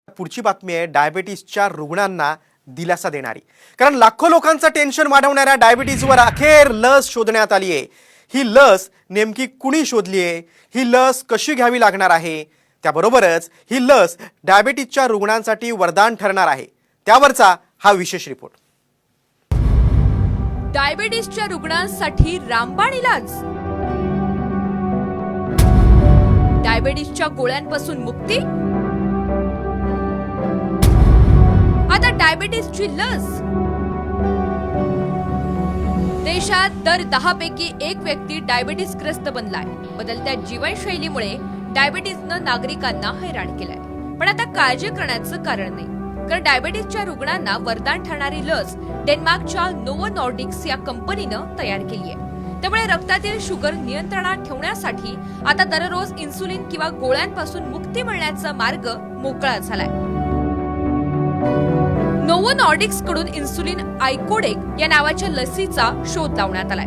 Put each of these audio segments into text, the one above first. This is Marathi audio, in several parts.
पुढची बातमी आहे डायबिटीसच्या रुग्णांना दिलासा देणारी। कारण लाखो लोकांचं टेन्शन वाढवणाऱ्या डायबिटीसवर अखेर लस शोधण्यात आली आहे। ही लस नेमकी कुणी शोधली आहे, ही लस कशी घ्यावी लागणार आहे, त्याबरोबरच ही लस डायबिटीसच्या रुग्णांसाठी वरदान ठरणार आहे, त्यावरचा हा विशेष रिपोर्ट। डायबिटीसच्या रुग्णांसाठी रामबाण इलाज, डायबिटीसच्या गोळ्यांपासून मुक्ती, आता डायबिटीसची लस। देशात दर 10 पैकी 1 व्यक्ती डायबिटीसग्रस्त बनलाय। बदलत्या जीवनशैलीमुळे डायबिटीसनं नागरिकांना हैराण केलंय। पण आता काळजी करण्याचं कारण नाही, कारण डायबिटीसच्या रुग्णांना वरदान ठरणारी लस डेन्मार्कच्या नोव्हो नॉर्डिक्स या कंपनीनं तयार केली आहे। त्यामुळे रक्तातील शुगर नियंत्रणात ठेवण्यासाठी आता दररोज इन्सुलिन किंवा गोळ्यांपासून मुक्ती मिळण्याचा मार्ग मोकळा झालाय। नोव्हो नॉर्डिक्स कडून इन्सुलिन आयकोडेक या नावाच्या लसीचा शोध लावण्यात आलाय।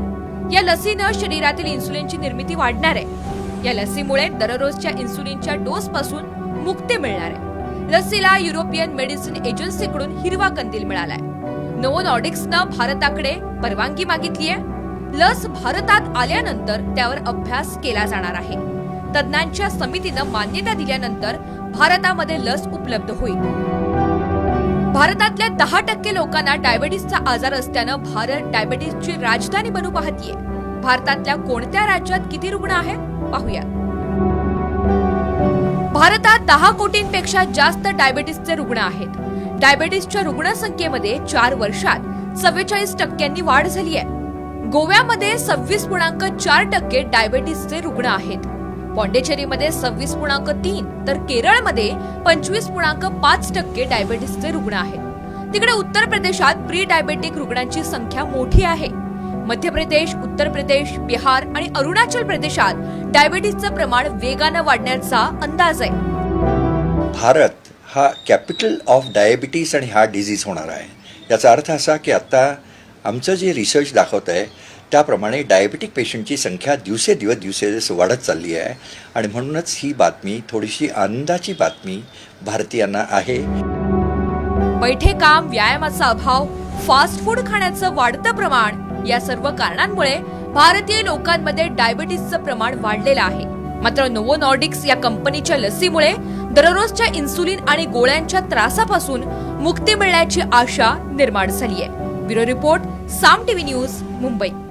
या लसीनं शरीरातील इन्सुलिनची निर्मिती वाढणार आहे। या लसीमुळे दररोजच्या इन्सुलिनच्या डोस पासून मुक्ती मिळणार आहे। लसीला युरोपियन मेडिसिन एजन्सीकडून हिरवा कंदील मिळालाय। नोव्हो नॉर्डिक्सनं भारताकडे परवानगी मागितली आहे। लस भारतात आल्यानंतर त्यावर अभ्यास केला जाणार आहे। तज्ञांच्या समितीनं मान्यता दिल्यानंतर भारतामध्ये लस उपलब्ध होईल। भारतातल्या 10% लोकांना डायबिटीसचा आजार असल्यानं भारत डायबिटीसची राजधानी बनू पाहतीये। भारतातल्या कोणत्या राज्यात किती रुग्ण आहेत पाहूया। भारतात 10 कोटींपेक्षा जास्त डायबिटीसचे रुग्ण आहेत। डायबिटीसच्या रुग्णसंख्येमध्ये 4 वर्षात 44% वाढ झाली आहे। गोव्यामध्ये 26.4% डायबिटीसचे रुग्ण आहेत। पॉंडिचेरीमध्ये 26.3 तर केरळमध्ये 25.5% डायबिटीसचे रुग्ण आहेत। तिकडे उत्तर प्रदेशात प्री डायबेटिक रुग्णांची संख्या मोठी आहे। मध्य प्रदेश, उत्तर प्रदेश, बिहार आणि अरुणाचल प्रदेशात डायबिटीसचं प्रमाण वेगानं वाढण्याचा अंदाज आहे। भारत हा कॅपिटल ऑफ डायबिटीस आणि हार्ट डिझीज होणार आहे। याचा अर्थ असा की आता आमचं जे रिसर्च दाखवत आहे त्याप्रमाणे डायबिटिक पेशंटची संख्या दिवसेदिवस वाढत चालली आहे आणि म्हणूनच ही बातमी थोडीशी आनंदाची बातमी भारतीयांना आहे। बैठे काम, व्यायामाचा अभाव, फास्ट फूड खाण्याचं वाढतं प्रमाण या सर्व कारणांमुळे भारतीय लोकांमध्ये डायबिटीसचं प्रमाण वाढलेलं आहे। मात्र नोव्हो नॉर्डिक्स या कंपनीच्या लसीमुळे दररोजच्या इन्सुलिन आणि गोळ्यांच्या त्रासापासून मुक्ती मिळण्याची आशा निर्माण झाली आहे। ब्युरो रिपोर्ट, साम टीव्ही न्यूज, मुंबई।